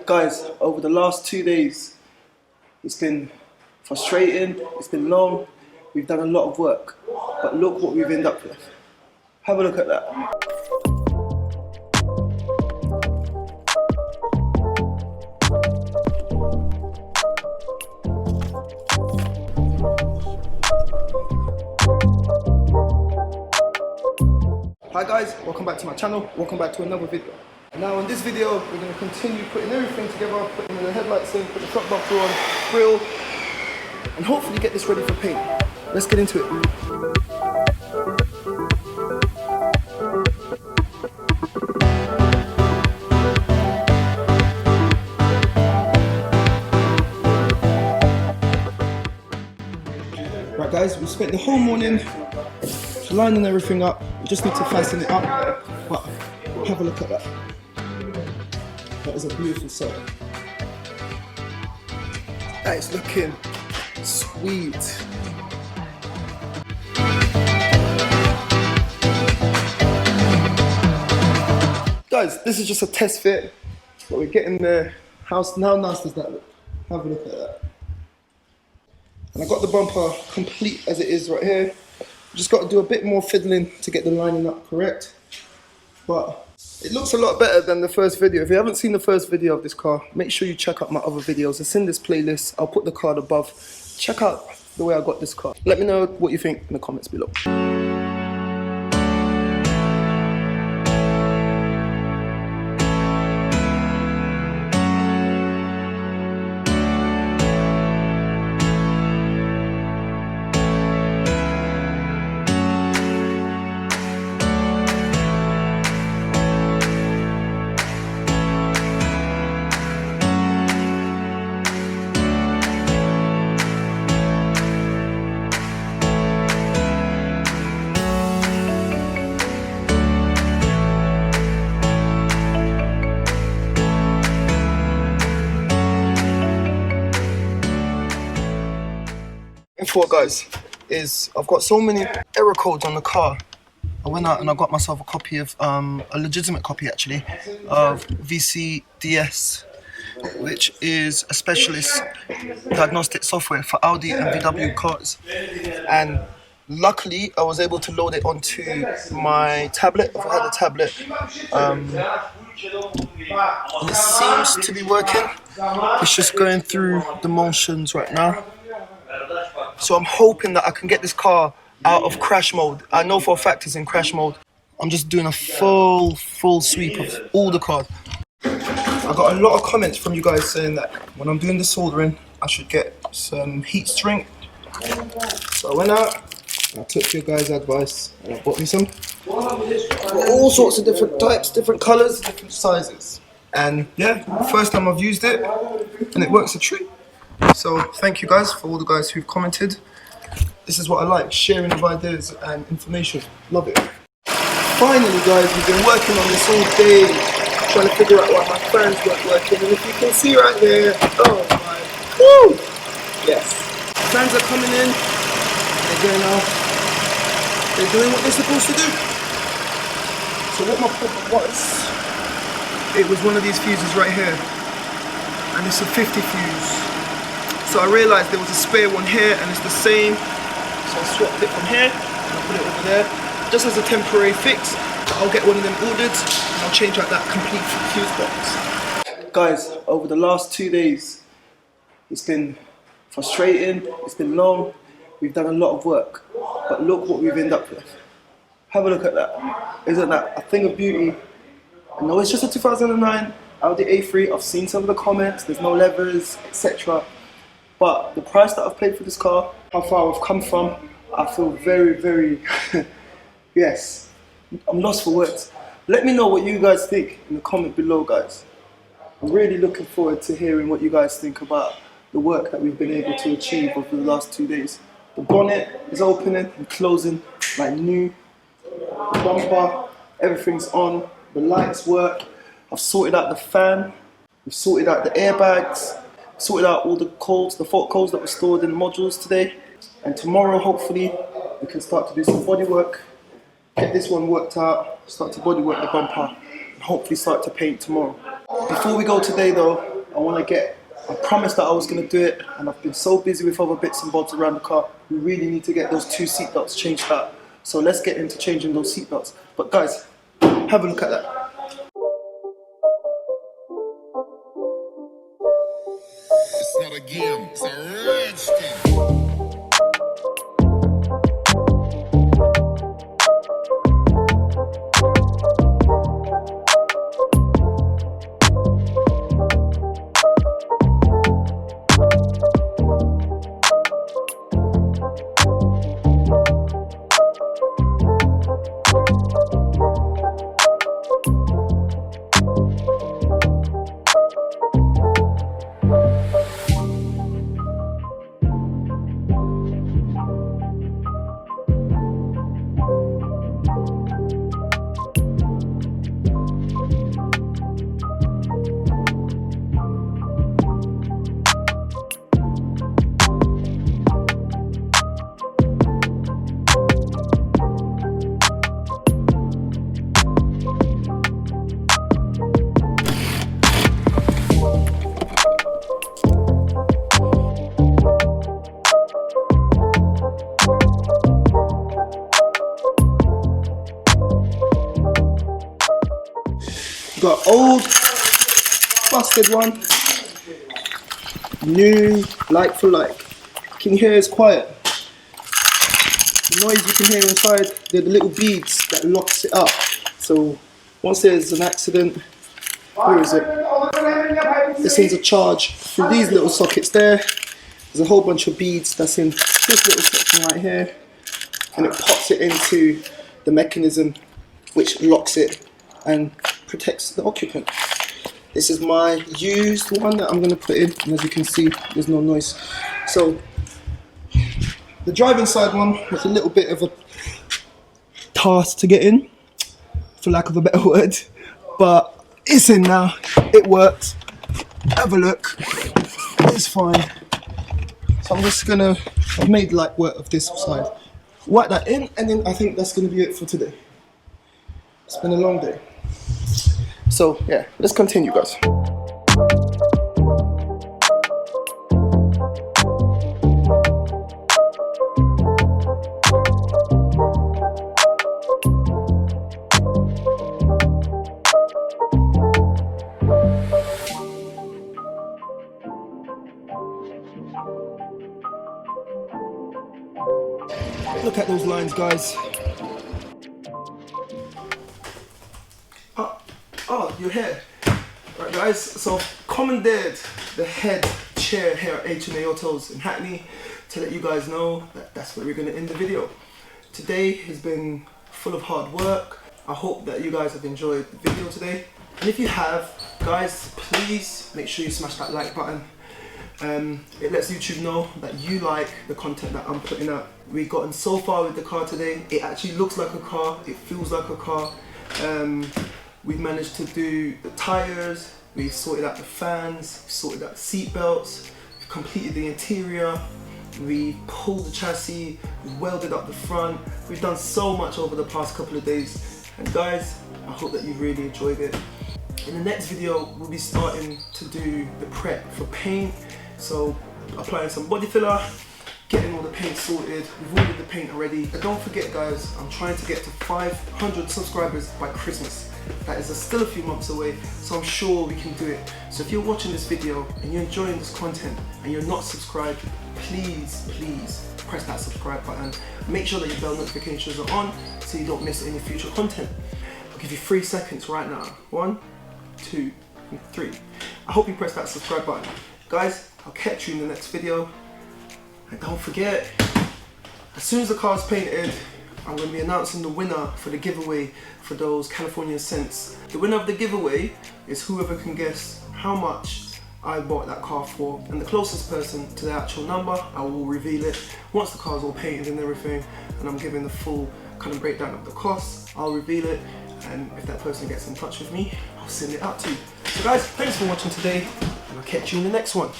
Guys, over the last 2 days, it's been frustrating, it's been long, we've done a lot of work, but look what we've ended up with. Have a look at that. Hi guys, welcome back to my channel, welcome back to another video. And now in this video, we're going to continue putting everything together, putting the headlights in, put the front bumper on, grill, and hopefully get this ready for paint. Let's get into it. Right guys, we spent the whole morning lining everything up. We just need to fasten it up, but have a look at that. That is a beautiful sight. That is looking sweet. Guys, this is just a test fit, but we're getting the house. How nice does that look? Have a look at that. And I got the bumper complete as it is right here. Just got to do a bit more fiddling to get the lining up correct, but it looks a lot better than the first video. If you haven't seen the first video of this car, make sure you check out my other videos. It's in this playlist. I'll put the card above. Check out the way I got this car. Let me know what you think in the comments below. For guys is I've got so many error codes on the car. I went out and I got myself a copy of a legitimate copy actually of VCDS, which is a specialist diagnostic software for Audi and VW cars, and luckily I was able to load it onto my tablet. If I had a tablet, and it seems to be working. It's just going through the motions right now. So I'm hoping that I can get this car out of crash mode. I know for a fact it's in crash mode. I'm just doing a full sweep of all the cars. I got a lot of comments from you guys saying that when I'm doing the soldering, I should get some heat shrink. So I went out, I took your guys' advice, and I bought me some. Got all sorts of different types, different colours, different sizes. And yeah, first time I've used it, and it works a treat. So thank you guys for all the guys who've commented. This is what I like, sharing of ideas and information. Love it. Finally guys, we've been working on this all day, trying to figure out why my fans weren't working. And if you can see right there, oh my, woo! Yes. Fans are coming in, they're going off, they're doing what they're supposed to do. So what my problem was, it was one of these fuses right here. And it's a 50 fuse. So I realised there was a spare one here and it's the same, so I swapped it from here and I put it over there just as a temporary fix. I'll get one of them ordered and I'll change out that complete fuse box. Guys, over the last 2 days, it's been frustrating, it's been long, we've done a lot of work, but look what we've ended up with. Have a look at that. Isn't that a thing of beauty? I know it's just a 2009 Audi A3, I've seen some of the comments, there's no levers, etc. But the price that I've paid for this car, how far I've come from, I feel very, yes, I'm lost for words. Let me know what you guys think in the comment below, guys. I'm really looking forward to hearing what you guys think about the work that we've been able to achieve over the last 2 days. The bonnet is opening and closing like new. The bumper, everything's on, the lights work. I've sorted out the fan, we've sorted out the airbags, sorted out all the codes, the fault codes that were stored in the modules today. And tomorrow, hopefully, we can start to do some body work, get this one worked out, start to body work the bumper, and hopefully start to paint tomorrow. Before we go today though, I promised that I was going to do it, and I've been so busy with other bits and bobs around the car. We really need to get those 2 seat belts changed out. So let's get into changing those seat belts. But guys, have a look at that. It's not a game, it's a rich thing. Got old, busted one, new, like for like. Can you hear it's quiet? The noise you can hear inside, they're the little beads that locks it up. So once there's an accident, where is it? This sends a charge through these little sockets there. There's a whole bunch of beads that's in this little section right here, and it pops it into the mechanism which locks it and protects the occupant. This is my used one that I'm going to put in, and as you can see, there's no noise. So the driving side one was a little bit of a task to get in, for lack of a better word, but it's in now. It works. Have a look. It's fine. So I'm just gonna, I've made light work of this side. Whack that in, and then I think that's gonna be it for today. It's been a long day. So yeah, let's continue, guys. Look at those lines, guys. Oh, you're here. Right, guys, so commandeered the head chair here at H&A Autos in Hackney to let you guys know that that's where we're going to end the video. Today has been full of hard work. I hope that you guys have enjoyed the video today. And if you have, guys, please make sure you smash that like button. It lets YouTube know that you like the content that I'm putting out. We've gotten so far with the car today. It actually looks like a car, it feels like a car. We've managed to do the tyres, we've sorted out the fans, we've sorted out the seat belts, we've completed the interior, we pulled the chassis, we've welded up the front. We've done so much over the past couple of days. And guys, I hope that you've really enjoyed it. In the next video, we'll be starting to do the prep for paint. So applying some body filler, getting all the paint sorted. We've ordered the paint already. And don't forget, guys, I'm trying to get to 500 subscribers by Christmas. That is still a few months away, so I'm sure we can do it. So if you're watching this video and you're enjoying this content and you're not subscribed, please press that subscribe button. Make sure that your bell notifications are on so you don't miss any future content. I'll give you 3 seconds right now. 1, 2, and 3. I hope you press that subscribe button. Guys, I'll catch you in the next video. And don't forget, as soon as the car's painted, I'm going to be announcing the winner for the giveaway for those California scents. The winner of the giveaway is whoever can guess how much I bought that car for, and the closest person to the actual number, I will reveal it once the car's all painted and everything, and I'm giving the full kind of breakdown of the costs. I'll reveal it, and if that person gets in touch with me, I'll send it out to you. So guys, thanks for watching today, and I'll catch you in the next one.